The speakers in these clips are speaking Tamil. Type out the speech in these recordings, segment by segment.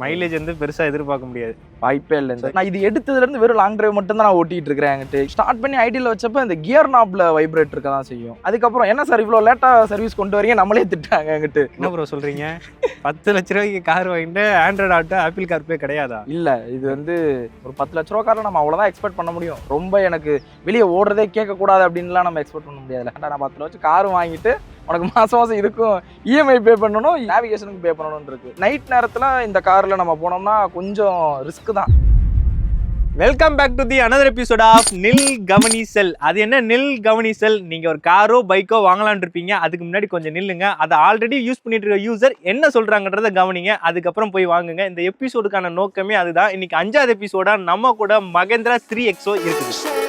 மைலேஜ் வந்து பெருசாக எதிர்பார்க்க முடியாது, வாய்ப்பே இல்லை. நான் இது எடுத்ததுலேருந்து வெறும் லாங் டிரைவ் மட்டும் தான் நான் ஓட்டிட்டு இருக்கிறேன். என்கிட்ட ஸ்டார்ட் பண்ணி ஐடியில் வச்சப்போ இந்த கியர் நாப்ல வைப்ரேட் இருக்க தான் செய்யும். அதுக்கப்புறம் என்ன சார் இவ்வளோ லேட்டாக சர்வீஸ் கொண்டு வரீங்க, நம்மளே திட்டாங்க என்கிட்ட. என்ன ப்ரோ சொல்கிறீங்க? 10 லட்ச ரூபாய்க்கு கார் வாங்கிட்டு ஆண்ட்ராய்டு ஆட்டோ ஆப்பிள் கார்பே கிடையாதா? இல்லை, இது வந்து ஒரு 10 லட்ச ரூபா காரில் நம்ம அவ்வளோதான் எக்ஸ்பெக்ட் பண்ண முடியும். ரொம்ப எனக்கு வெளியே ஓடுறதே கேட்கக்கூடாது அப்படின்லாம் நம்ம எக்ஸ்பெக்ட் பண்ண முடியாது. நான் 10 லட்சம் கார் வாங்கிட்டு உனக்கு மாதம் மாதம் இதுக்கும் இஎம்ஐ பே பண்ணணும், நேவிகேஷனுக்கு பே பண்ணணும்னு இருக்கு. நைட் நேரத்தில் இந்த காரில் நம்ம போனோம்னா கொஞ்சம் ரிஸ்க் தான். Welcome back to the another episode of Nil Kavani செல். அது என்ன நில் கவனி செல்? நீங்கள் ஒரு காரோ பைக்கோ வாங்கலான் இருப்பீங்க, அதுக்கு முன்னாடி கொஞ்சம் நில்லுங்க. அதை ஆல்ரெடி யூஸ் பண்ணிட்டு இருக்க யூசர் என்ன சொல்கிறாங்கன்றதை கவனிங்க, அதுக்கப்புறம் போய் வாங்குங்க. இந்த எபிசோடுக்கான நோக்கமே அதுதான். இன்னைக்கு 5வது எபிசோடா நம்ம கூட மகேந்திரா 3XO இருக்குது.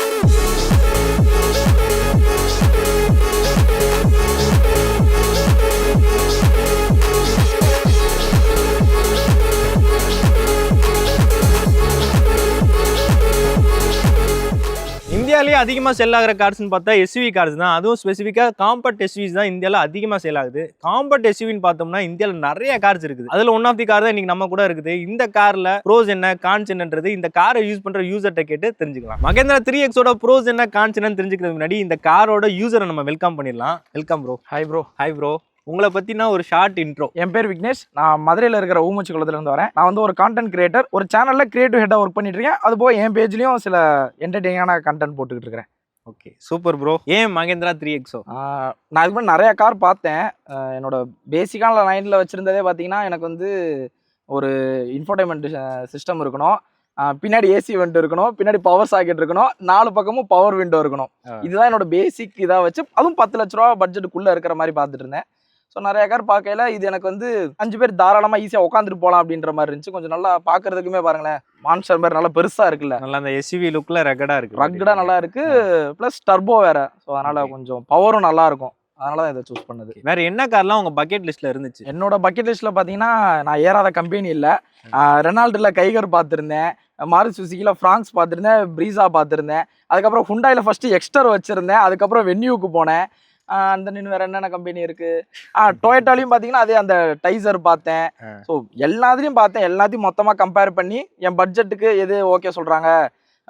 இந்தியாவிலேயே அதிகமாக செல் ஆகிற கார்ஸ்ன்னு பார்த்தா எஸ்யூவி கார்ஸ் தான். அதுவும் ஸ்பெசிஃபிக்காக காம்பேக்ட் எஸ்யூவிஸ் தான் இந்தியாவில் அதிகமாக சேல் ஆகுது. காம்பேக்ட் எஸ்யூவின்னு பார்த்தோம்னா இந்தியாவில் நிறைய கார்ஸ் இருக்குது. அதில் ஒன் ஆஃப் தி கார் தான் இன்னைக்கு நம்ம கூட இருக்குது. இந்த காரில் ப்ரோஸ் என்ன கான்ஸ் என்னன்றது இந்த காரை யூஸ் பண்ணுற யூசர்கிட்ட கேட்டு தெரிஞ்சுக்கலாம். மகேந்திரா 3XOட ப்ரோஸ் என்ன கான்ஸ் என்னன்னு தெரிஞ்சுக்கிறதுக்கு முன்னாடி இந்த காரோட யூசரை நம்ம வெல்கம் பண்ணிடலாம். Welcome bro. Hi bro. Hi bro. உங்களை பற்றினா ஒரு ஷார்ட் இன்ட்ரோ. என் பேர் விக்னேஷ். நான் மதுரையில் இருக்கிற ஊமூச்சி குளத்துலேருந்து வரேன். நான் வந்து ஒரு கான்டென்ட் கிரியேட்டர், ஒரு சேனலில் கிரியேட்டிவ் ஹெட்டாக ஒர்க் பண்ணிட்டு இருக்கேன். அது போக என் பேஜ்லேயும் சில என்டர்டெய்னிங்கான கண்டென்ட் போட்டுக்கிட்டு இருக்கிறேன். Okay, super bro. ஏன் மகேந்திரா 3XO? நான் இதுக்கு முன்னாடி நிறைய கார் பார்த்தேன். என்னோட பேசிக்கான லைனில் வச்சுருந்ததே பார்த்தீங்கன்னா எனக்கு வந்து ஒரு இன்ஃபோர்டைன்மெண்ட் சிஸ்டம் இருக்கணும், பின்னாடி ஏசி வெண்ட் இருக்கணும், பின்னாடி பவர் சாக்கெட் இருக்கணும், 4 பக்கமும் பவர் விண்டோ இருக்கணும். இதுதான் என்னோட பேசிக் இதாக வச்சு, அதுவும் 10 லட்ச ரூபா பட்ஜெட்டுக்குள்ளே இருக்கிற மாதிரி பார்த்துட்டு இருந்தேன். ஸோ நிறைய கார் பார்க்கல இது எனக்கு வந்து 5 பேர் தாராளமாக ஈஸியாக உட்காந்துட்டு போகலாம் அப்படின்ற மாதிரி இருந்துச்சு. கொஞ்சம் நல்லா பார்க்கறதுக்குமே பாருங்களேன், மான்ஸ்டர் மாதிரி நல்லா பெருசாக இருக்குல்ல, நல்லா அந்த எஸ்யூவி லுக்கில் ரகடாக இருக்குது. ரகடாக நல்லா இருக்குது, ப்ளஸ் டர்போ வேறு. ஸோ அதனால் கொஞ்சம் பவரும் நல்லா இருக்கும். அதனால தான் இதை சூஸ் பண்ணது. வேற என்ன கார்லாம் உங்க பக்கெட் லிஸ்ட்ல இருந்துச்சு? என்னோட பக்கெட் லிஸ்ட்ல பாத்தீங்கன்னா நான் ஏறாத கம்பெனி இல்லை. ரெனால்டுல கைகர் பார்த்துருந்தேன், மாருதி சுசுகில ஃப்ராங்க்ஸ் பார்த்துருந்தேன், ப்ரீஸா பார்த்துருந்தேன், அதுக்கப்புறம் ஹுண்டாயில ஃபர்ஸ்ட் எக்ஸ்டர் வச்சிருந்தேன், அதுக்கப்புறம் வென்யூக்கு போனேன். அந்த இன்னும் வேற என்னென்ன கம்பெனி இருக்கு, டொயோட்டாலையும் பார்த்தீங்கன்னா அதே அந்த டைசர் பார்த்தேன். ஸோ எல்லாத்துலேயும் பார்த்தேன். எல்லாத்தையும் மொத்தமாக கம்பேர் பண்ணி என் பட்ஜெட்டுக்கு எது ஓகே சொல்கிறாங்க,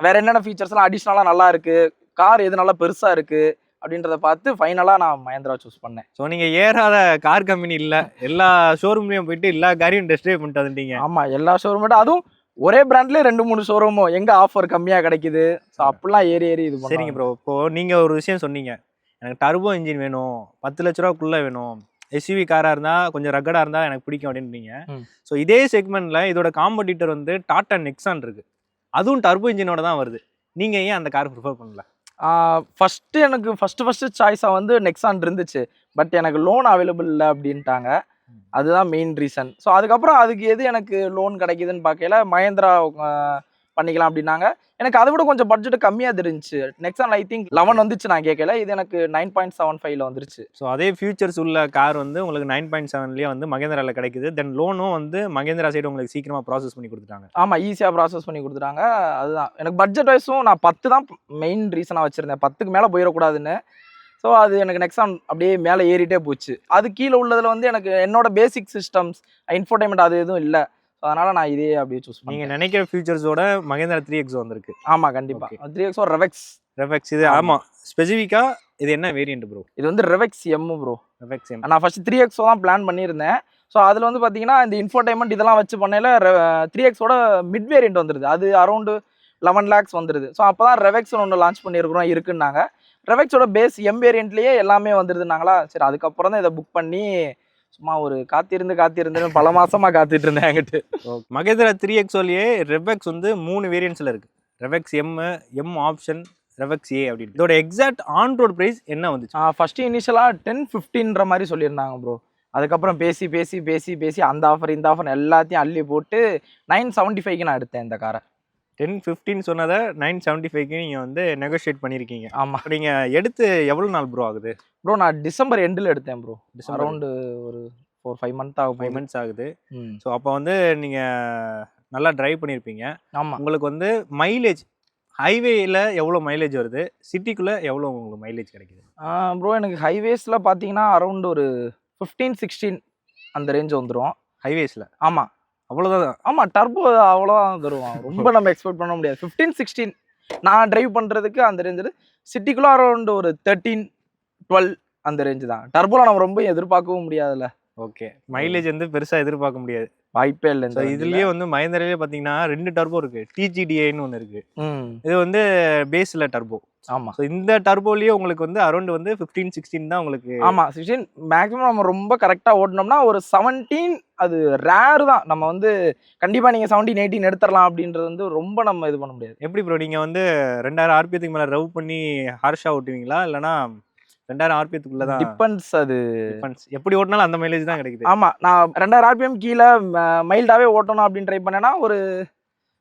வேற என்னென்ன ஃபீச்சர்ஸ்லாம் அடிஷ்னலாக நல்லா இருக்கு, கார் எது நல்லா பெருசாக இருக்கு அப்படின்றத பார்த்து ஃபைனலாக நான் மகேந்திரா சூஸ் பண்ணேன். ஸோ நீங்கள் ஏறாத கார் கம்பெனி இல்லை, எல்லா ஷோரூம்லையும் போயிட்டு எல்லா காரையும் டெஸ்ட் ட்ரைவ் பண்ணிட்டு வந்துட்டீங்க. ஆமாம், எல்லா ஷோரூம், அதுவும் ஒரே பிராண்ட்லேயே 2-3 ஷோரூமும் எங்கே ஆஃபர் கம்மியாக கிடைக்குது. ஸோ அப்படிலாம் ஏறி இது. சரிங்க ப்ரோ, இப்போது நீங்கள் ஒரு விஷயம் சொன்னீங்க, எனக்கு டர்போ இன்ஜின் வேணும், 10 லட்ச ரூபாக்குள்ளே வேணும், எஸ்யூவி காராக இருந்தால் கொஞ்சம் ரகடாக இருந்தால் எனக்கு பிடிக்கும் அப்படின்றீங்க. ஸோ இதே செக்மெண்ட்டில் இதோட காம்படிட்டர் வந்து டாடா நெக்ஸான் இருக்குது, அதுவும் டர்போ இன்ஜினோட தான் வருது. நீங்கள் ஏன் அந்த கார் ப்ரிஃபர் பண்ணல? ஃபஸ்ட்டு எனக்கு ஃபஸ்ட்டு சாய்ஸாக வந்து நெக்ஸான் இருந்துச்சு, பட் எனக்கு லோன் அவைலபிள் இல்லை அப்படின்ட்டாங்க. அதுதான் மெயின் ரீசன். ஸோ அதுக்கப்புறம் அதுக்கு எது எனக்கு லோன் கிடைக்குதுன்னு பார்க்கல மகேந்திரா பண்ணிக்கலாம் அப்படின்னாங்க. எனக்கு அதை விட கொஞ்சம் பட்ஜெட் கம்மியாக இருந்துச்சு. நெக்ஸான் ஐ திங்க் 11 வந்துச்சு, நான் கேட்கல. இது எனக்கு 9.75 வந்துருச்சு. ஸோ அதே ஃபியூச்சர்ஸ் உள்ள கார் வந்து உங்களுக்கு 9.7 வந்து மகேந்திராவில் கிடைக்குது. தென் லோனும் வந்து மகேந்திரா சைடு உங்களுக்கு சீக்கிரமாக ப்ராசஸ் பண்ணி கொடுத்துட்டாங்க. ஆமாம், ஈஸியாக ப்ராசஸ் பண்ணி கொடுத்துட்டாங்க. அதுதான் எனக்கு பட்ஜெட் வைஸும் நான் 10 தான் மெயின் ரீசனாக வச்சுருந்தேன், 10க்கு மேலே போயிடக்கூடாதுன்னு. ஸோ அது எனக்கு நெக்ஸான் அப்படியே மேலே ஏறிட்டே போச்சு. அது கீழே உள்ளதில் வந்து எனக்கு என்னோட பேசிக் சிஸ்டம்ஸ் இன்ஃபோர்டைன்மெண்ட் அது எதுவும் இல்லை. அதனால நான் இதே அப்படியே சூஸ் பண்ணேன். நீங்கள் நினைக்கிற ஃபியூச்சர்ஸோட மகேந்திரா 3XO வந்திருக்கு. ஆமாம், கண்டிப்பாக 3XO ரெவெக்ஸ் இது. ஆமாம், ஸ்பெசிஃபிக்காக இது என்ன வேரியன்ட் ப்ரோ? இது வந்து ரெவெக்ஸ் எம் ப்ரோ. ரெவெக்ஸ் எம். நான் ஃபர்ஸ்ட் 3XO தான் பிளான் பண்ணியிருந்தேன். ஸோ அதில் வந்து பார்த்தீங்கன்னா இந்த இன்ஃபோர்டைன்மெண்ட் இதெல்லாம் வச்சு பண்ணையில் 3XOட மிட் வேரியன்ட் வந்துடுது, அது அரௌண்டு 11 lakhs வந்துடுது. ஸோ அப்போ தான் ரெவெக்ஸ்னு ஒன்று லான்ச் பண்ணியிருக்கிறோம் இருக்குன்னாங்க. ரெவெக்ஸோட பேஸ் எம் வேரியன்ட்லேயே எல்லாமே வந்துடுதுனாங்களா, சரி அதுக்கப்புறம் தான் இதை புக் பண்ணி சும்மா ஒரு காத்திருந்து பல மாசமா காத்துட்டு இருந்தேன் என்கிட்ட. மகேந்திரா 3XOலயே ரெவெக்ஸ் வந்து 3 வேரியன்ட்ஸ்ல இருக்கு. ரெவெக்ஸ் எம் ஆப்ஷன், ரெவெக்ஸ் ஏ அப்படின்னு. இதோட எக்ஸாக்ட் ஆன் ரோட் பிரைஸ் என்ன வந்துச்சு? ஃபர்ஸ்ட் இனிஷியலாக 10-15 மாதிரி சொல்லியிருந்தாங்க ப்ரோ. அதுக்கப்புறம் பேசி அந்த ஆஃபர் இந்த ஆஃபர் எல்லாத்தையும் அள்ளி போட்டு 975க்கு நான் எடுத்தேன் இந்த காரை. 10-15 சொன்னதை 975க்கு நீங்கள் வந்து நெகோஷியேட் பண்ணியிருக்கீங்க. ஆமாம். நீங்கள் எடுத்து எவ்வளோ நாள் ப்ரோ ஆகுது? ப்ரோ நான் டிசம்பர் எண்டில் எடுத்தேன் ப்ரோ. அரௌண்டு ஒரு 4-5 month ஆகும். 5 months ஆகுது. ஸோ அப்போ வந்து நீங்கள் நல்லா ட்ரைவ் பண்ணியிருப்பீங்க. ஆமாம். உங்களுக்கு வந்து மைலேஜ் ஹைவேயில் எவ்வளோ மைலேஜ் வருது, சிட்டிக்குள்ளே எவ்வளோ உங்களுக்கு மைலேஜ் கிடைக்குது? ப்ரோ எனக்கு ஹைவேஸில் பார்த்தீங்கன்னா அரௌண்ட் ஒரு 15-16 அந்த ரேஞ்ச் வந்துடும் ஹைவேஸில். ஆமாம். அவ்வளவுதான். ஆமா டர்போ அவ்வளோதான் தருவான். ரொம்ப நம்ம எக்ஸ்பெக்ட் பண்ண முடியாது. 15, 16 நான் டிரைவ் பண்றதுக்கு அந்த ரேஞ்சில், சிட்டிக்குள்ள அரௌண்ட் ஒரு 13, 12 அந்த ரேஞ்ச் தான். டர்போல நம்ம ரொம்ப எதிர்பார்க்கவும் முடியாதுல்ல. ஓகே. மைலேஜ் வந்து பெருசா எதிர்பார்க்க முடியாது. வாய்ப்பே இல்லை ஸோ இந்த வண்டியில. இதுலயே வந்து மஹேந்திராலயே பார்த்தீங்கன்னா 2 டர்போ இருக்கு. டிஜிடிஐன்னு ஒன்று இருக்கு. ம். இது வந்து பேஸ்ல டர்போ. ஆமா. ஸோ இந்த டர்போலயே உங்களுக்கு வந்து அரௌண்ட் வந்து 15, 16 தான் உங்களுக்கு. ஆமா 16 மேக்ஸிமம் நம்ம ரொம்ப கரெக்டா ஓட்டினோம்னா ஒரு 17 அது ரேர் தான். நம்ம வந்து கண்டிப்பா நீங்க 17, 18 எடுத்துடலாம் அப்படின்றது வந்து ரொம்ப நம்ம இது பண்ண முடியாது. எப்படி ப்ரோ நீங்க வந்து 2000 ஆர்பிஎத்துக்கு மேல ரவ் பண்ணி ஹார்ஷா ஓட்டுவீங்களா இல்லனா 2000 ஆர்பிஎத்துக்குள்ள தான்? டிபெண்ட்ஸ் அது. டிபெண்ட்ஸ். எப்படி ஓட்டினாலும் அந்த மைலேஜ் தான் கிடைக்குது. ஆமா நான் 2000 ஆர்பிஎம் கீழ மைல்டாவே ஓட்டணும் அப்படின்னு ட்ரை பண்ணேன்னா ஒரு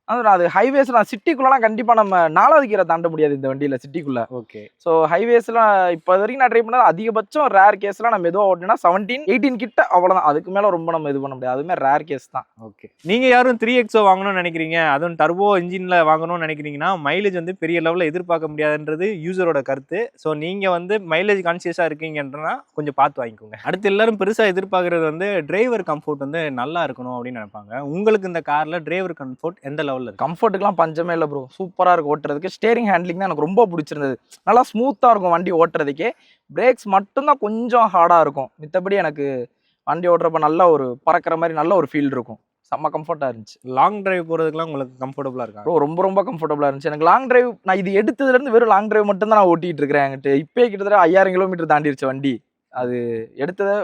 அது ஹைவேஸ் நான் சிட்டிக்குள்ளலாம் கண்டிப்பா நம்ம 4வது கியரை தாண்ட முடியாது இந்த வண்டியில சிட்டிக்குள்ள. ஓகே. ஸோ ஹைவேஸ்ல இப்போ வரைக்கும் நான் ட்ரை பண்ணது அதிகபட்சம் ரேர் கேஸ்லாம் நம்ம மெதுவாக ஓட்டினா 17, 18 கிட்ட அவ்வளோதான். அதுக்கு மேல ரொம்ப நம்ம இது பண்ண முடியாது. அதுவுமே ரேர் கேஸ் தான். ஓகே. நீங்க யாரும் 3XO வாங்கணும்னு நினைக்கிறீங்க, அதுவும் டர்போ இன்ஜின்ல வாங்கணும்னு நினைக்கிறீங்கன்னா மைலேஜ் வந்து பெரிய லெவலில் எதிர்பார்க்க முடியாதுன்றது யூசரோட கருத்து. ஸோ நீங்க வந்து மைலேஜ் கான்சியஸா இருக்கீங்கன்றனா கொஞ்சம் பார்த்து வாங்கிக்கோங்க. அடுத்து எல்லாரும் பெருசா எதிர்பார்க்கறது வந்து டிரைவர் கம்ஃபோர்ட் வந்து நல்லா இருக்கணும் அப்படின்னு நினைப்பாங்க. உங்களுக்கு இந்த கார்ல டிரைவர் கம்ஃபோர்ட் எந்த லெவலில் இருக்கு? கம்ஃபர்ட்டுக்குலாம் பஞ்சமே இல்லை ப்ரோ. சூப்பராக இருக்கும் ஓட்டுறதுக்கு. ஸ்டேரிங் ஹேண்ட்லிங் தான் எனக்கு ரொம்ப பிடிச்சிருந்தது. நல்லா ஸ்மூத்தாக இருக்கும் வண்டி ஓட்டுறதுக்கே. பிரேக்ஸ் மட்டும்தான் கொஞ்சம் ஹார்டாக இருக்கும். மித்தபடி எனக்கு வண்டி ஓட்டுறப்ப நல்ல ஒரு பறக்கிற மாதிரி நல்ல ஒரு ஃபீல் இருக்கும். செம்ம கம்ஃபர்ட்டாக இருந்துச்சு. லாங் டிரைவ் போகிறதுக்குலாம் உங்களுக்கு கம்ஃபர்டபுளாக இருக்கா? ப்ரோ ரொம்ப ரொம்ப கம்ஃபர்டபுளாக இருந்துச்சு. எனக்கு லாங் டிரைவ் நான் இது எடுத்ததுலேருந்து வெறும் லாங் டிரைவ் மட்டும் தான் நான் ஓட்டிகிட்டு இருக்கிறேன். என்கிட்ட இப்போயே கிட்டத்தட்ட 5000 கிலோமீட்டர் தாண்டிடுச்சு வண்டி. அது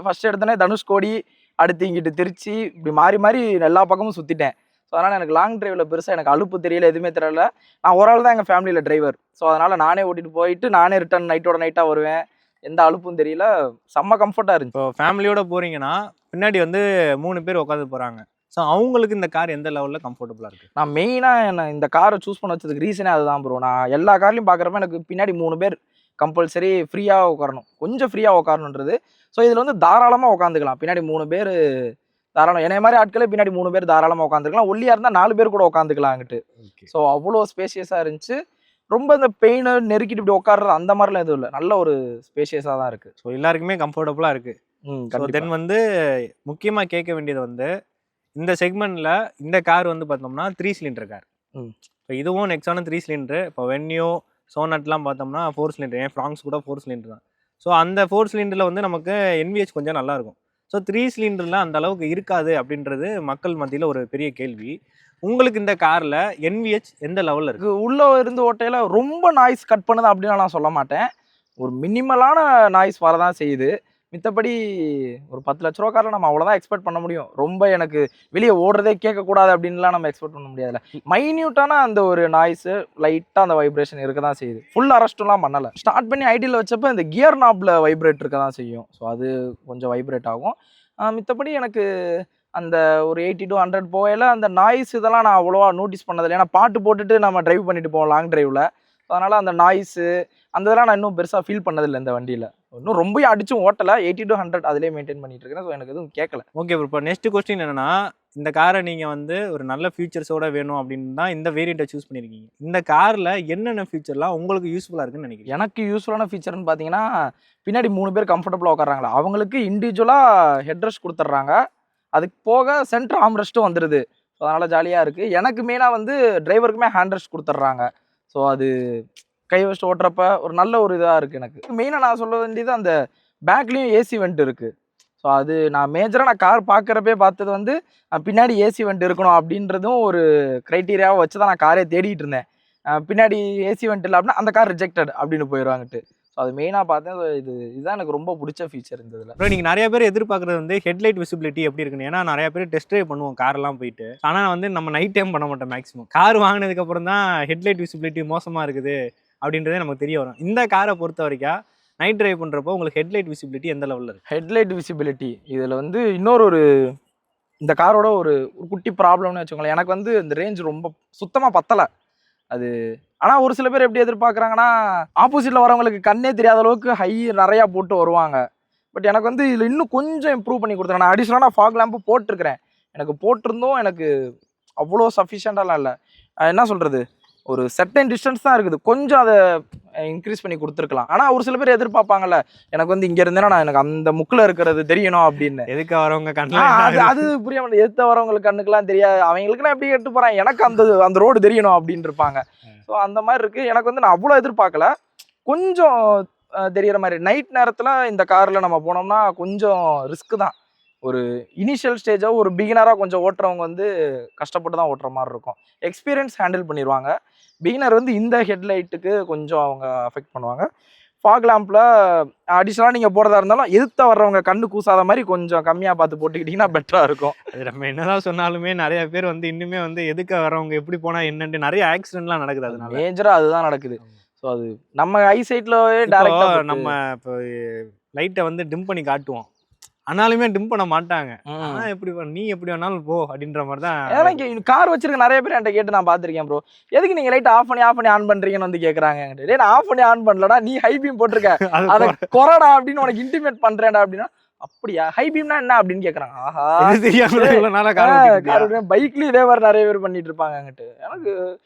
ஃபர்ஸ்ட் எடுத்தோடனே தனுஷ்கோடி, அடுத்து இங்கிட்டு திருச்சி, இப்படி மாறி மாறி எல்லா பக்கமும் சுற்றிட்டேன். ஸோ அதனால் எனக்கு லாங் டிரைவில் பெருசாக எனக்கு அலுப்பு தெரியல, எதுவுமே தெரியல. நான் ஒரு ஆள் தான் எங்கள் ஃபேமிலியில் டிரைவர். ஸோ அதனால் நானே ஓட்டிகிட்டு போயிட்டு நானே ரிட்டர்ன் நைட்டோட நைட்டாக வருவேன். எந்த அலுப்பும் தெரியல. செம்ம கம்ஃபர்ட்டாக இருந்துச்சு. இப்போ ஃபேமிலியோட போகிறீங்கன்னா பின்னாடி வந்து 3 பேர் உட்காந்து போகிறாங்க. ஸோ அவங்களுக்கு இந்த கார் எந்த லெவலில் கம்ஃபர்டபுளாக இருக்குது? நான் மெயினாக என்ன இந்த காரை சூஸ் பண்ண வச்சதுக்கு ரீசனே அதுதான் ப்ரோ. நான் எல்லா கார்லையும் பார்க்குறப்ப எனக்கு பின்னாடி 3 பேர் கம்பல்சரி ஃப்ரீயாக உட்காரணும். கொஞ்சம் ஃப்ரீயாக உட்காரணுன்றது. ஸோ இதில் வந்து தாராளமாக உட்காந்துக்கலாம். பின்னாடி 3 பேர் தாராளம். என்னை மாதிரி ஆட்களே பின்னாடி 3 பேர் தாராளமாக உட்காந்துக்கலாம். ஒல்லியாக இருந்தால் 4 பேர் கூட உட்காந்துக்கலாங்கிட்டு. ஸோ அவ்வளோ ஸ்பேஷியஸாக இருந்துச்சு. ரொம்ப இந்த பெயின் நெருக்கிட்டு இப்படி உட்காடுறது அந்த மாதிரிலாம் எதுவும் இல்லை. நல்ல ஒரு ஸ்பேஷியஸாக தான் இருக்குது. ஸோ எல்லாருக்குமே கம்ஃபர்டபுளாக இருக்குது. ஸோ தென் வந்து முக்கியமாக கேட்க வேண்டியது வந்து இந்த செக்மெண்ட்டில் இந்த கார் வந்து பார்த்தோம்னா 3 சிலிண்டர் கார். இப்போ இதுவும் நெக்ஸான 3 சிலிண்டரு. இப்போ வென்யூ, சோனட்லாம் பார்த்தோம்னா 4 சிலிண்டர். ஏன் ஃப்ராங்ஸ் கூட 4 சிலிண்டர் தான். ஸோ அந்த 4 சிலிண்டரில் வந்து நமக்கு NVH கொஞ்சம் நல்லாயிருக்கும். ஸோ 3 சிலிண்டரில் அந்த அளவுக்கு இருக்காது அப்படின்றது மக்கள் மத்தியில் ஒரு பெரிய கேள்வி. உங்களுக்கு இந்த காரில் NVH எந்த லெவலில் இருக்குது? உள்ளே இருந்து ஓட்டையில் ரொம்ப நாய்ஸ் கட் பண்ணுது அப்படின்னு நான் சொல்ல மாட்டேன். ஒரு மினிமலான நாய்ஸ் வரதான் செய்யுது. மித்தபடி ஒரு 10 லட்ச ரூபா காரில் நம்ம அவ்வளோதான் எக்ஸ்பெக்ட் பண்ண முடியும். ரொம்ப எனக்கு வெளியே ஓடுறதே கேட்கக்கூடாது அப்படின்லாம் நம்ம எக்ஸ்பெக்ட் பண்ண முடியாதுல்ல. மைன்யூட்டான அந்த ஒரு நாய்ஸு, லைட்டாக அந்த வைப்ரேஷன் இருக்க தான் செய்யுது. ஃபுல் அரெஸ்ட்லாம் பண்ணலை. ஸ்டார்ட் பண்ணி ஐடியில் வச்சப்போ இந்த கியர் நாப்பில் வைப்ரேட் இருக்க தான் செய்யும். ஸோ அது கொஞ்சம் வைப்ரேட் ஆகும். மித்தபடி எனக்கு அந்த ஒரு 80 to 100 போகையில் அந்த நாய்ஸ் இதெல்லாம் நான் அவ்வளோவா நோட்டீஸ் பண்ணதில்லை. ஏன்னா பாட்டு போட்டுட்டு நம்ம டிரைவ் பண்ணிட்டு போவோம் லாங் டிரைவில். அதனால் அந்த நாய்ஸு அந்த இதெல்லாம் நான் இன்னும் பெருசாக ஃபீல் பண்ணதில்லை இந்த வண்டியில். இன்னும் ரொம்ப அடிச்சும் ஓட்டலை. 80 to 100 அதிலே மெயின்டைன் பண்ணிட்டு இருக்கேன். ஸோ எனக்கு எதுவும் கேட்கல. Okay bro. இப்போ நெக்ஸ்ட் கொஸ்டின் என்னன்னா, இந்த காரை நீங்கள் வந்து ஒரு நல்ல ஃபியூச்சர்ஸோட வேணும் அப்படின்னு தான் இந்த வேரியண்ட்டை சூஸ் பண்ணியிருக்கீங்க. இந்த காரில் என்னென்ன ஃபியூச்சர்லாம் உங்களுக்கு யூஸ்ஃபுல்லாக இருக்குன்னு நினைக்கிறீங்க? எனக்கு யூஸ்ஃபுல்லான ஃபீச்சர்னு பார்த்தீங்கன்னா, பின்னாடி 3 பேர் கம்ஃபர்டபுளாக உட்காராங்களா, அவங்களுக்கு இண்டிவிஜுவலாக ஹெட்ரெஸ்ட் கொடுத்துட்றாங்க. அதுக்கு போக சென்டர் ஆம்ரெஸ்ட்டும் வந்துடுது. ஸோ அதனால் ஜாலியாக இருக்குது. எனக்கு மெயினாக வந்து டிரைவருக்குமே ஹேண்ட் ரெஸ்ட் கொடுத்துட்றாங்க. ஸோ அது கை வச்சுட்டு ஓட்டுறப்ப ஒரு நல்ல ஒரு இதாக இருக்குது எனக்கு. மெயினாக நான் சொல்ல வேண்டியது அந்த பேக்லேயும் ஏசி வெண்ட் இருக்குது. ஸோ அது நான் மேஜராக நான் கார் பார்க்குறப்பே பார்த்தது வந்து பின்னாடி ஏசி வெண்ட் இருக்கணும் அப்படின்றதும் ஒரு க்ரைட்டீரியாவை வச்சு தான் நான் காரே தேடிட்டு இருந்தேன். பின்னாடி ஏசி வெண்ட் இல்லை அப்படின்னா அந்த கார் ரிஜெக்டட் அப்படின்னு போயிடுவாங்கட்டு. ஸோ அது மெயினாக பார்த்தேன். இதுதான் எனக்கு ரொம்ப பிடிச்ச ஃபீச்சர் இருந்ததில். அப்புறம் நீங்கள் நிறைய பேர் எதிர்பார்க்குறது வந்து ஹெட்லைட் விசிபிலிட்டி எப்படி இருக்குன்னு. ஏன்னா நிறைய பேர் டெஸ்ட் ட்ரைவ் பண்ணுவோம் காரெல்லாம் போயிட்டு. ஆனால் வந்து நம்ம நைட் டைம் பண்ண மாட்டோம் மேக்ஸிமம். கார் வாங்கினதுக்கப்புறம் தான் ஹெட்லைட் விசிபிலிட்டி மோசமாக இருக்குது அப்படின்றதே நமக்கு தெரிய வரும். இந்த காரை பொறுத்த வரைக்கும் நைட் டிரைவ் பண்ணுறப்போ உங்களுக்கு ஹெட்லைட் விசிபிலிட்டி எந்த லெவலில் இருக்குது? ஹெட்லைட் விசிபிலிட்டி இதில் வந்து இன்னொரு இந்த காரோட ஒரு குட்டி ப்ராப்ளம்னு வச்சுக்கோங்களேன். எனக்கு வந்து இந்த ரேஞ்ச் ரொம்ப சுத்தமாக பத்தலை அது. ஆனால் ஒரு சில பேர் எப்படி எதிர்பார்க்குறாங்கன்னா, ஆப்போசிட்டில் வரவங்களுக்கு கண்ணே தெரியாத அளவுக்கு ஹை நிறையா போட்டு வருவாங்க. பட் எனக்கு வந்து இதில் இன்னும் கொஞ்சம் இம்ப்ரூவ் பண்ணி கொடுத்துருங்க. நான் அடிஷ்னலாக ஃபாக் லேம்பு போட்டிருக்கிறேன். எனக்கு போட்டிருந்தும் எனக்கு அவ்வளோ சஃபிஷியண்டாலாம் இல்லை. என்ன சொல்கிறது, ஒரு செர்டைன் டிஸ்டன்ஸ் தான் இருக்குது. கொஞ்சம் அதை இன்க்ரீஸ் பண்ணி கொடுத்துருக்கலாம். ஆனா ஒரு சில பேர் எதிர்பார்ப்பாங்கல்ல, எனக்கு வந்து இங்க இருந்தேன்னா நான் எனக்கு அந்த முக்குல இருக்கிறது தெரியணும் அப்படின்னு. எதுக்கு வரவங்க அது கண்ணில் அது புரிய மாட்டேன். எதிர்த்த வரவங்களுக்கு கண்ணுக்குலாம் தெரியாது, அவங்களுக்குலாம் எப்படி கேட்டு போறான், எனக்கு அந்த அந்த ரோடு தெரியணும் அப்படின்னு இருப்பாங்க. ஸோ அந்த மாதிரி இருக்கு. எனக்கு வந்து நான் அவ்வளோ எதிர்பார்க்கல, கொஞ்சம் தெரியற மாதிரி. நைட் நேரத்துல இந்த கார்ல நம்ம போனோம்னா கொஞ்சம் ரிஸ்க் தான். ஒரு இனிஷியல் ஸ்டேஜா ஒரு பிகினரா கொஞ்சம் ஓட்டுறவங்க வந்து கஷ்டப்பட்டு தான் ஓட்டுற மாதிரி இருக்கும். எக்ஸ்பீரியன்ஸ் ஹேண்டில் பண்ணிடுவாங்க. பிகினர் வந்து இந்த ஹெட்லைட்டுக்கு கொஞ்சம் அவங்க அஃபெக்ட் பண்ணுவாங்க. ஃபாக் லேம்ப்ல அடிஷனலாக நீங்கள் போடுறதா இருந்தாலும் எதிர்த்த வர்றவங்க கண்ணு கூசாத மாதிரி கொஞ்சம் கம்மியாக பார்த்து போட்டுக்கிட்டிங்கன்னா பெட்டராக இருக்கும். அது நம்ம என்னதான் சொன்னாலுமே நிறைய பேர் வந்து இன்னுமே வந்து எதுக்கு வரவங்க எப்படி போனா என்னன்ட்டு நிறைய ஆக்சிடென்ட்லாம் நடக்குது. அதனால மேஜராக அதுதான் நடக்குது. ஸோ அது நம்ம ஐசைட்லவே இப்போ டேரக்டாக நம்ம இப்போ லைட்டை வந்து டிம் பண்ணி காட்டுவோம், ஆனாலுமே டிம் பண்ண மாட்டாங்க. ஆனா எப்படி நீ எப்படி வேணாலும் போ அப்படின்ற மாதிரி தான். ஏன்னா இங்க கார் வச்சிருக்க நிறைய பேர் என்கிட்ட கேட்டு நான் பார்த்திருக்கேன் ப்ரோ, எதுக்கு நீங்க லைட் ஆஃப் பண்ணி ஆன் பண்றீங்கன்னு வந்து கேக்குறாங்க. டேய் நான் ஆஃப் பண்ணி ஆன் பண்ணலடா, நீ ஹை பீம் போட்டிருக்க, அதை கொறடா அப்படின்னு உனக்கு இன்டிமேட் பண்றேன்டா அப்படின்னா, அப்படியா ஹை பீம்னா என்ன அப்படின்னு கேக்குறாங்க. ஆஹா, பைக்லயும் இதே மாதிரி நிறைய பேர் பண்ணிட்டு இருப்பாங்க. அங்கிட்டு எனக்கு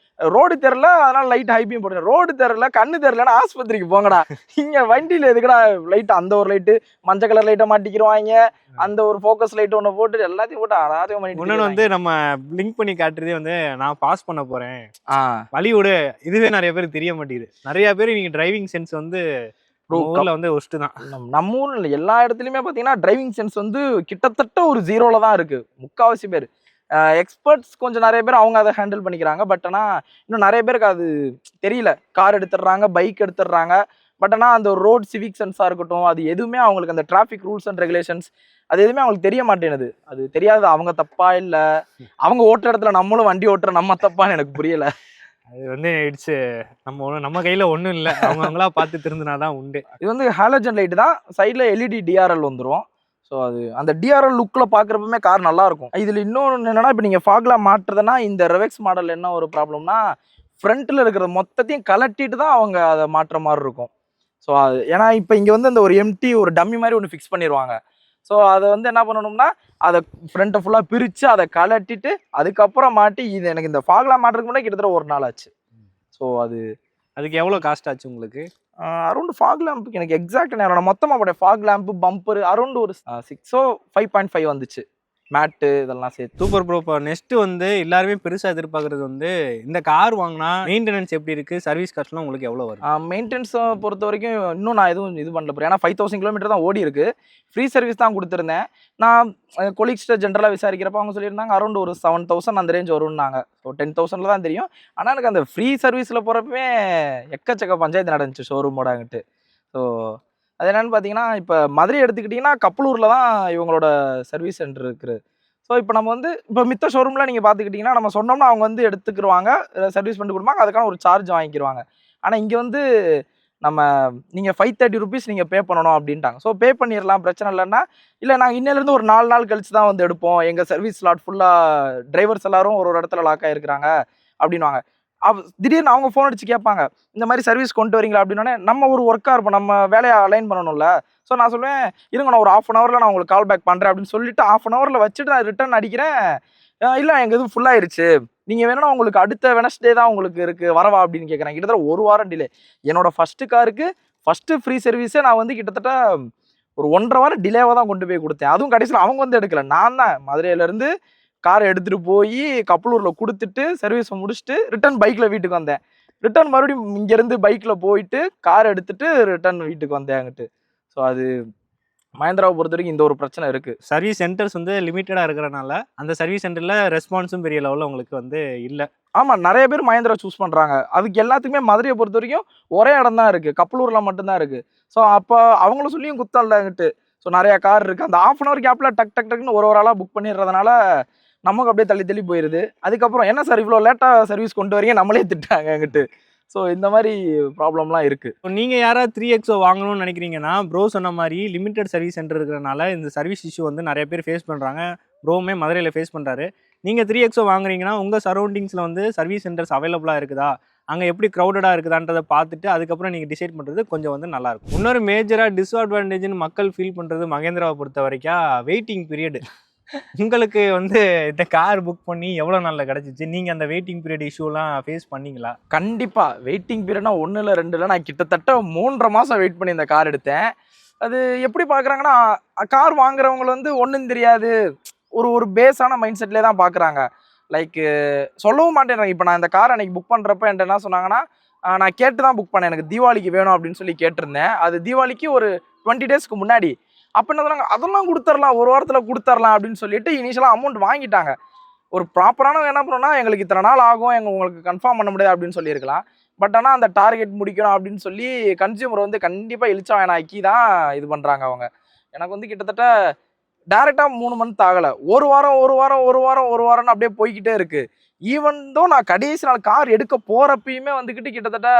ரோடு தெரியல அதனால லைட் ஹை பீம் போடுறேன், ரோடு தெரியல கண்ணு தெரியலன்னா ஆஸ்பத்திரிக்கு போங்கடா, இங்க வண்டியில எதுக்குடா லைட், அந்த ஒரு லைட்டு மஞ்சள் கலர் லைட்டை மாட்டிக்கிறவாங்க, அந்த ஒரு ஃபோக்கஸ் லைட் ஒன்று போட்டு எல்லாத்தையும் போட்டு அராஜகம் பண்ணிட்டு. இன்னொன்று வந்து நம்ம லிங்க் பண்ணி காட்டுறதே வந்து நான் பாஸ் பண்ண போறேன் வழி விடு, இதுவே நிறைய பேருக்கு தெரிய மாட்டேங்குது. நிறைய பேர் நீங்க டிரைவிங் சென்ஸ் வந்து ஊர்ல வந்து ஒஸ்ட் தான். நம்ம ஊர்ல எல்லா இடத்துலயுமே பாத்தீங்கன்னா டிரைவிங் சென்ஸ் வந்து கிட்டத்தட்ட ஒரு ஜீரோல தான் இருக்கு. முக்காவாசி பேர் எக்ஸ்பர்ட்ஸ் கொஞ்சம் நிறைய பேர் அவங்க அதை ஹேண்டில் பண்ணிக்கிறாங்க. பட் ஆனா இன்னும் நிறைய பேருக்கு அது தெரியல. கார் எடுத்துடுறாங்க, பைக் எடுத்துடுறாங்க. பட் ஆனா அந்த ரோட் சிவிக் சென்ஸா இருக்கட்டும், அது எதுவுமே அவங்களுக்கு அந்த டிராஃபிக் ரூல்ஸ் அண்ட் ரெகுலேஷன்ஸ் அது எதுவுமே அவங்களுக்கு தெரிய மாட்டேங்குது. அது தெரியாது அவங்க தப்பா இல்ல அவங்க ஓட்டுற இடத்துல நம்மளும் வண்டி ஓட்டுற நம்ம தப்பான்னு எனக்கு புரியல. அது வந்து இட்ஸ் நம்ம கையில ஒண்ணும் இல்லை, அவங்களா பார்த்து திருந்தினாதான் உண்டு. இது வந்து ஹாலஜன் லைட் தான், சைட்ல எல்இடி டிஆர்எல் வந்துடும். ஸோ அது அந்த டிஆர்எல் லுக்கில் பார்க்குறப்பமே கார் நல்லா இருக்கும். இதில் இன்னொன்று என்னன்னா, இப்போ நீங்கள் ஃபாக்லாம் மாட்டுறதுனா இந்த ரெவெக்ஸ் மாடல் என்ன ஒரு ப்ராப்ளம்னா, ஃப்ரண்ட்டில் இருக்கிற மொத்தத்தையும் கலட்டிட்டு தான் அவங்க அதை மாட்டுற மாதிரி இருக்கும். ஸோ அது ஏன்னா இப்போ இங்கே வந்து அந்த ஒரு எம்டி ஒரு டம்மி மாதிரி ஒன்று ஃபிக்ஸ் பண்ணிடுவாங்க. ஸோ அதை வந்து என்ன பண்ணணும்னா, அதை ஃப்ரண்ட்டை ஃபுல்லாக பிரித்து அதை கலட்டிட்டு அதுக்கப்புறம் மாட்டி, இது எனக்கு இந்த ஃபாக்லாம் மாட்டுறதுக்கு முன்னாடி கிட்டத்தட்ட ஒரு நாள் ஆச்சு. ஸோ அதுக்கு எவ்வளோ காஸ்ட் ஆச்சு உங்களுக்கு? அரௌண்ட் ஃபாக் லேம்புக்கு எனக்கு எக்ஸாக்ட் நேரம் நான் மொத்தமாக போட்டேன். ஃபாக் லேம்பு பம்பர் அரௌண்ட் ஒரு 6 5.5 வந்துச்சு, மேட்டு இதெல்லாம் சேர்த்து. Super bro. இப்போ நெக்ஸ்ட் வந்து எல்லாருமே பெருசாக எதிர்பார்க்குறது வந்து இந்த கார் வாங்கினா மெயின்டெனன்ஸ் எப்படி இருக்குது, சர்வீஸ் காஸ்ட்லாம் உங்களுக்கு எவ்வளோ வரும்? மெயின்டெனன்ஸை பொறுத்த வரைக்கும் இன்னும் நான் எதுவும் இது பண்ணல ப்ரோ. ஏன்னா 5000 கிலோமீட்டர் தான் ஓடி இருக்கு. ஃப்ரீ சர்வீஸ் தான் கொடுத்துருந்தேன். நான் கொலீக்ஸ்ட்டை ஜென்ரலாக விசாரிக்கிறப்ப அவங்க சொல்லியிருந்தாங்க அரௌண்ட் ஒரு 7000 அந்த ரேஞ்ச் வரும்னாங்க. ஸோ 10,000 தான் தெரியும். ஆனால் எனக்கு அந்த ஃப்ரீ சர்வீஸில் போகிறப்பவே எக்கச்சக்க பஞ்சாயத்து நடந்துச்சு ஷோரூமோட அங்கிட்டு. ஸோ அது என்னென்னு பார்த்தீங்கன்னா, இப்போ மதுரை எடுத்துக்கிட்டிங்கன்னா கப்பலூரில் தான் இவங்களோட சர்வீஸ் சென்டர் இருக்குது. ஸோ இப்போ நம்ம வந்து இப்போ மித்த ஷோரூமில் நீங்கள் பார்த்துக்கிட்டிங்கன்னா நம்ம சொன்னோம்னா அவங்க வந்து எடுத்துக்கிடுவாங்க, சர்வீஸ் பண்ணி கொடுப்பாங்க, அதுக்கான ஒரு சார்ஜ் வாங்கிக்கிடுவாங்க. ஆனால் இங்கே வந்து நம்ம நீங்கள் 530 ருபீஸ் நீங்கள் பே பண்ணணும் அப்படின்ட்டாங்க. ஸோ பே பண்ணிடலாம், பிரச்சனை இல்லைன்னா, இல்லை நாங்கள் இன்னிலேருந்து ஒரு 4 நாள் கழிச்சு தான் வந்து எடுப்போம், எங்கள் சர்வீஸ் ஸ்லாட் ஃபுல்லாக டிரைவர்ஸ் எல்லாரும் ஒரு இடத்துல லாக் ஆகிருக்கிறாங்க அப்படின்வாங்க. திடீர்னு அவங்க ஃபோன் அடிச்சு கேட்பாங்க, இந்த மாதிரி சர்வீஸ் கொண்டு வரீங்களா அப்படின்னோடனே நம்ம ஒரு ஒர்க்காக இருப்போம், நம்ம வேலையை அலைன் பண்ணணும்ல. ஸோ நான் சொல்லுவேன், இருங்க நான் ஒரு 1/2 hourல நான் உங்களுக்கு கால் பேக் பண்ணுறேன் அப்படின்னு சொல்லிட்டு 1/2 hourல வச்சுட்டு நான் ரிட்டர்ன் அடிக்கிறேன். இல்லை எங்கள் இது ஃபுல்லாகிருச்சு, நீங்கள் வேணும்னா உங்களுக்கு அடுத்த வெனஸ்டே தான் உங்களுக்கு இருக்குது வரவா அப்படின்னு கேட்குறேன். கிட்டத்தட்ட 1 வாரம் டிலே. என்னோட ஃபஸ்ட்டு காருக்கு ஃபஸ்ட்டு ஃப்ரீ சர்வீஸே நான் வந்து கிட்டத்தட்ட ஒரு 1.5 வாரம் டிலேவாக தான் கொண்டு போய் கொடுத்தேன். அதுவும் கடைசியில் அவங்க வந்து எடுக்கல, நான் தான் மதுரையிலேருந்து காரை எடுத்துகிட்டு போய் கப்பலூரில் கொடுத்துட்டு சர்வீஸை முடிச்சுட்டு ரிட்டர்ன் பைக்கில் வீட்டுக்கு வந்தேன். ரிட்டர்ன் மறுபடியும் இங்கேருந்து பைக்கில் போயிட்டு கார் எடுத்துட்டு ரிட்டர்ன் வீட்டுக்கு வந்தேன் அங்கிட்டு. ஸோ அது மஹேந்திராவை பொறுத்த வரைக்கும் இந்த ஒரு பிரச்சனை இருக்குது. சர்வீஸ் சென்டர்ஸ் வந்து லிமிட்டடாக இருக்கிறனால அந்த சர்வீஸ் சென்டரில் ரெஸ்பான்ஸும் பெரிய லெவலில் உங்களுக்கு வந்து இல்லை. ஆமாம், நிறைய பேர் மஹேந்திரா சூஸ் பண்ணுறாங்க. அதுக்கு எல்லாத்துக்குமே மதுரையை பொறுத்த வரைக்கும் ஒரே இடம் தான் இருக்குது, கப்பலூரில் மட்டும்தான் இருக்குது. ஸோ அப்போ அவங்கள சொல்லியும் குத்தம்லங்கிட்டு. ஸோ நிறையா கார் இருக்குது, அந்த 1/2 hour கேப்பில் டக் டக் டக்குன்னு ஒரு ஆளாக புக் பண்ணிடுறதுனால நமக்கு அப்படியே தள்ளி போயிடுது. அதுக்கப்புறம் என்ன சார் இவ்வளோ லேட்டாக சர்வீஸ் கொண்டு வரீங்க, நம்மளே திட்டாங்க அங்கிட்டு. ஸோ இந்த மாதிரி ப்ராப்ளம்லாம் இருக்குது. இப்போ நீங்கள் யாராவது 3XO வாங்கணும்னு நினைக்கிறீங்கன்னா, ப்ரோ சொன்ன மாதிரி லிமிட்டட் சர்வீஸ் சென்டர் இருக்கிறனால இந்த சர்வீஸ் இஷ்யூ வந்து நிறைய பேர் ஃபேஸ் பண்ணுறாங்க. ப்ரோவுமே மதுரையில் ஃபேஸ் பண்ணுறாரு. நீங்கள் 3XO வாங்குறீங்கன்னா உங்கள் சரௌண்டிங்ஸில் வந்து சர்வீஸ் சென்டர்ஸ் அவைலபிளாக இருக்குதா, அங்கே எப்படி க்ரௌடடாக இருக்குதான்றதை பார்த்துட்டு அதுக்கப்புறம் நீங்கள் டிசைட் பண்ணுறது கொஞ்சம் வந்து நல்லாயிருக்கும். இன்னொரு மேஜராக டிஸ்அட்வான்டேஜ்னு மக்கள் ஃபீல் பண்ணுறது மகேந்திராவை பொறுத்த வரைக்கும் வெயிட்டிங் பீரியட். உங்களுக்கு வந்து இந்த கார் புக் பண்ணி எவ்வளோ நாளில் கிடச்சிச்சு? நீங்கள் அந்த வெயிட்டிங் பீரியட் இஷ்யூலாம் ஃபேஸ் பண்ணீங்களா? கண்டிப்பா வெயிட்டிங் பீரியட்னா 1 இல்ல 2 இல்ல, நான் கிட்டத்தட்ட 3.5 மாசம் வெயிட் பண்ணி இந்த கார் எடுத்தேன். அது எப்படி பார்க்குறாங்கன்னா, கார் வாங்குறவங்க வந்து ஒண்ணும் தெரியாது, ஒரு ஒரு பேஸான மைண்ட் செட்லேயே தான் பார்க்குறாங்க. லைக் சொல்லவும் மாட்டேன்றாங்க. இப்போ நான் இந்த கார் அன்னைக்கு புக் பண்ணுறப்ப என்கிட்ட என்ன சொன்னாங்கன்னா, நான் கேட்டு தான் புக் பண்ணேன். எனக்கு தீபாவளிக்கு வேணும் அப்படின்னு சொல்லி கேட்டிருந்தேன். அது தீபாவளிக்கு ஒரு 20 டேஸ்க்கு முன்னாடி. அப்போ என்ன சொன்னாங்க, அதெல்லாம் கொடுத்துடலாம், ஒரு வாரத்தில் கொடுத்துடலாம் அப்படின்னு சொல்லிட்டு இனிஷியலாக அமௌண்ட் வாங்கிட்டாங்க. ஒரு ப்ராப்பரான என்ன பண்ணணும்னா, எங்களுக்கு இத்தனை நாள் ஆகும், உங்களுக்கு கன்ஃபார்ம் பண்ண முடியாது அப்படின்னு சொல்லியிருக்கலாம். பட் ஆனால் அந்த டார்கெட் முடிக்கணும் அப்படின்னு சொல்லி கன்சியூமர் வந்து கண்டிப்பாக இழிச்சா வேணாக்கி தான் இது பண்ணுறாங்க அவங்க. எனக்கு வந்து கிட்டத்தட்ட டேரெக்டாக 3 மந்த் ஆகலை, ஒரு வாரம்னு அப்படியே போய்கிட்டே இருக்கு. ஈவன் தோ நான் கடைசி நாள் கார் எடுக்க போகிறப்பயுமே வந்துக்கிட்டு கிட்டத்தட்ட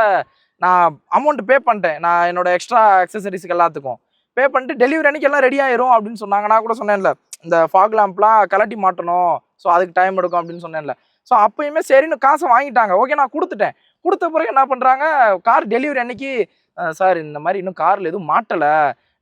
நான் அமௌண்ட் பே பண்ணிட்டேன். நான் என்னோட எக்ஸ்ட்ரா அக்சசரிஸ்க்கு எல்லாத்துக்கும் பே பண்ணிட்டு டெலிவரி அன்னைக்கு எல்லாம் ரெடி ஆயிரும் அப்படின்னு சொன்னாங்க. நான் கூட சொன்னேன்ல, இந்த ஃபாக் லேம்ப்லாம் கலட்டி மாட்டணும், ஸோ அதுக்கு டைம் எடுக்கும் அப்படின்னு சொன்னேன்ல. ஸோ அப்பயுமே சரின்னு காசை வாங்கிட்டாங்க. ஓகே, நான் கொடுத்துட்டேன். கொடுத்த பிறகு என்ன பண்ணுறாங்க, கார் டெலிவரி அன்னைக்கு சார் இந்த மாதிரி இன்னும் காரில் எதுவும் மாட்டலை,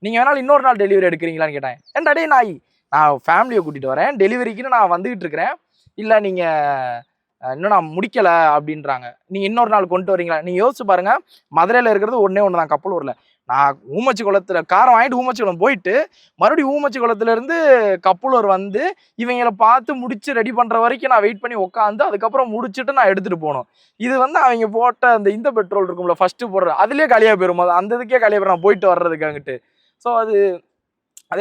நீங்கள் வேணாலும் இன்னொரு நாள் டெலிவரி எடுக்கிறீங்களான்னு கேட்டேன். ஏன்டா டேய் நான் ஃபேமிலியை கூட்டிகிட்டு வரேன், டெலிவரிக்குன்னு நான் வந்துகிட்டு இருக்கிறேன், இல்லை நீங்கள் இன்னும் நான் முடிக்கலை அப்படின்றாங்க, நீங்கள் இன்னொரு நாள் கொண்டு வரீங்களா? நீங்கள் யோசிச்சு பாருங்கள், மதுரையில் இருக்கிறது ஒன்றே ஒன்று தான், கப்பலூரில். நான் ஊமச்சி குளத்தில் காரை வாங்கிட்டு ஊமச்சி குளம் போயிட்டு மறுபடியும் ஊமச்சி குளத்துலேருந்து கப்பலூர் வந்து இவங்களை பார்த்து முடிச்சு ரெடி பண்ணுற வரைக்கும் நான் வெயிட் பண்ணி உட்காந்து அதுக்கப்புறம் முடிச்சுட்டு நான் எடுத்துகிட்டு போகணும். இது வந்து அவங்க போட்ட இந்த பெட்ரோல் இருக்கும்ல ஃபஸ்ட்டு போடுற, அதுலேயே காலியாக போயிடும், அந்த இதுக்கே காலியாக போயிடும் நான் போயிட்டு வர்றதுக்காங்கிட்டு. ஸோ அது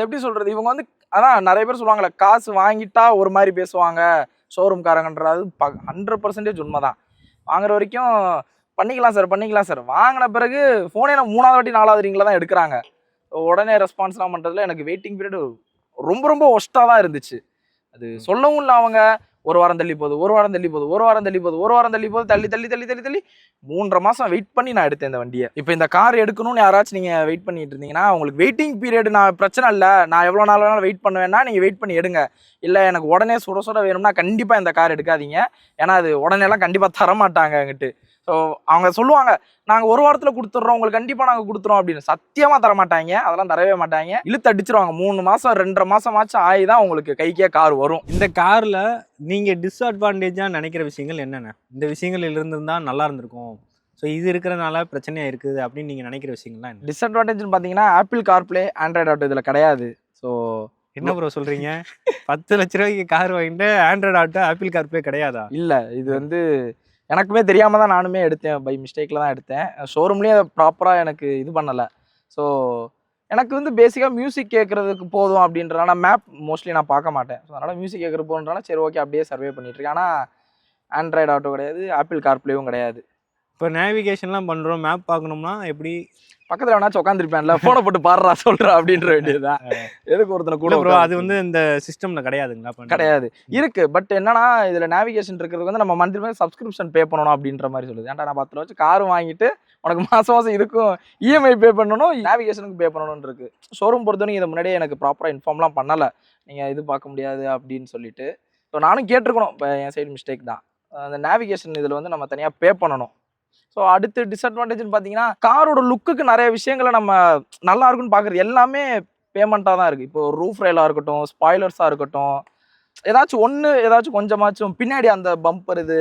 எப்படி சொல்கிறது, இவங்க வந்து அதான் நிறைய பேர் சொல்லுவாங்களே, காசு வாங்கிட்டா ஒரு மாதிரி பேசுவாங்க ஷோரூம்காரங்கன்றது 100% உண்மை தான். வாங்குற வரைக்கும் பண்ணிக்கலாம் சார். வாங்கின பிறகு ஃபோனே நான் 3வது வாட்டி 4வது ரிங்கில் தான் எடுக்கிறாங்க. உடனே ரெஸ்பான்ஸ்லாம் பண்ணுறதுல எனக்கு வெயிட்டிங் பீரியட் ரொம்ப ஒஸ்ட்டாக தான் இருந்துச்சு. அது சொல்லவும் இல்லை, அவங்க ஒரு வாரம் தள்ளி போகுது, தள்ளி 3.5 மாதம் வெயிட் பண்ணி நான் எடுத்தேன் இந்த வண்டியை. இப்போ இந்த கார் எடுக்கணும்னு யாராச்சும் நீங்கள் வெயிட் பண்ணிட்டு இருந்தீங்கன்னா, உங்களுக்கு வெயிட்டிங் பீரியட் நான் பிரச்சனை இல்லை, நான் எவ்வளோ நாள் வேணாலும் வெயிட் பண்ணுவேன்னா நீங்கள் வெயிட் பண்ணி எடுங்க. இல்லை எனக்கு உடனே சுட வேணும்னா கண்டிப்பாக இந்த கார் எடுக்காதீங்க. ஏன்னா அது உடனேலாம் கண்டிப்பாக தரமாட்டாங்க அங்கிட்டு. ஸோ அவங்க சொல்லுவாங்க, நாங்கள் ஒரு வாரத்தில் கொடுத்துட்றோம், உங்களுக்கு கண்டிப்பாக நாங்கள் கொடுத்துறோம் அப்படின்னு. சத்தியமாக தரமாட்டாங்க, அதெல்லாம் தரவே மாட்டாங்க, இழுத்து அடிச்சிருவாங்க. 3 மாதம் 2.5 மாதமாச்சும் ஆகி தான் உங்களுக்கு கைக்கே கார் வரும். இந்த காரில் நீங்கள் டிஸ்அட்வான்டேஜாக நினைக்கிற விஷயங்கள் என்னென்ன? இந்த விஷயங்கள் இருந்திருந்தா நல்லா இருந்திருக்கும், ஸோ இது இருக்கிறனால பிரச்சனையாக இருக்குது அப்படின்னு நீங்கள் நினைக்கிற விஷயங்கள்லாம் என்ன? டிஸ்அட்வான்டேஜ்னு பார்த்தீங்கன்னா, ஆப்பிள் கார்ப்ளே, ஆண்ட்ராய்டு ஆட்டோ இதில் கிடையாது. ஸோ என்ன ப்ரோ சொல்கிறீங்க? 10 லட்ச ரூபாய்க்கு கார் வாங்கிட்டு ஆண்ட்ராய்டு ஆட்டோ ஆப்பிள் கார்ப்ளே கிடையாதா? இல்லை, இது வந்து எனக்குமே தெரியாமல் தான் நானுமே எடுத்தேன், பை மிஸ்டேக்கில் தான் எடுத்தேன். ஷோரூம்லேயே அதை ப்ராப்பராக எனக்கு இது பண்ணலை. ஸோ எனக்கு வந்து பேசிக்காக மியூசிக் கேட்குறதுக்கு போதும் அப்படின்றனால மேப் மோஸ்ட்லி நான் பார்க்க மாட்டேன். ஸோ அதனால் மியூசிக் கேட்குற போகிறனால சரி ஓகே அப்படியே சர்வே பண்ணிகிட்ருக்கேன். ஆனால் ஆண்ட்ராய்டு ஆட்டோ கிடையாது, ஆப்பிள் கார்ப்ளேவும் கிடையாது. இப்போ நேவிகேஷன்லாம் பண்ணுறோம், மேப் பார்க்கணும்னா எப்படி? பக்கத்தில் வேணாச்சும் உட்காந்துருப்பேன்ல, ஃபோனை போட்டு பாடுறா சொல்கிறா அப்படின்ற வேண்டியதுதான். எதுக்கு ஒருத்தனை கூட ப்ரோ, அது வந்து இந்த சிஸ்டமில் கிடையாதுங்களா? கிடையாது, இருக்குது. பட் என்னன்னா இதில் நேவிகேஷன் இருக்கிறது வந்து நம்ம மந்த்லி சப்ஸ்கிரிப்ஷன் பே பண்ணணும் அப்படின்ற மாதிரி சொல்லுது. ஏன்டா நான் 10 லட்சம் கார் வாங்கிட்டு உனக்கு மாதம் இதுக்கும் இஎம்ஐ பே பண்ணணும், நேவிகேஷனுக்கு பே பண்ணணும்னு இருக்குது. ஷோரூம் பொறுத்தவரைக்கும் இதை முன்னாடியே எனக்கு ப்ராப்பராக இன்ஃபார்ம்லாம் பண்ணலை, நீங்கள் இது பார்க்க முடியாது அப்படின்னு சொல்லிட்டு. ஸோ நானும் கேட்டிருக்கணும், இப்போ என் சைடு மிஸ்டேக் தான். அந்த நேவிகேஷன் இதில் வந்து நம்ம தனியாக பே பண்ணணும். ஸோ அடுத்து டிஸ்அட்வான்டேஜ்னு பார்த்தீங்கன்னா, காரோட லுக்குக்கு நிறைய விஷயங்களை நம்ம நல்லா இருக்குன்னு பார்க்குறது எல்லாமே பேமெண்ட்டாக தான் இருக்குது. இப்போ ரூஃப் ரயிலாக இருக்கட்டும், ஸ்பாய்லர்ஸாக இருக்கட்டும், ஏதாச்சும் கொஞ்சமாச்சும் பின்னாடி அந்த பம்பர் இது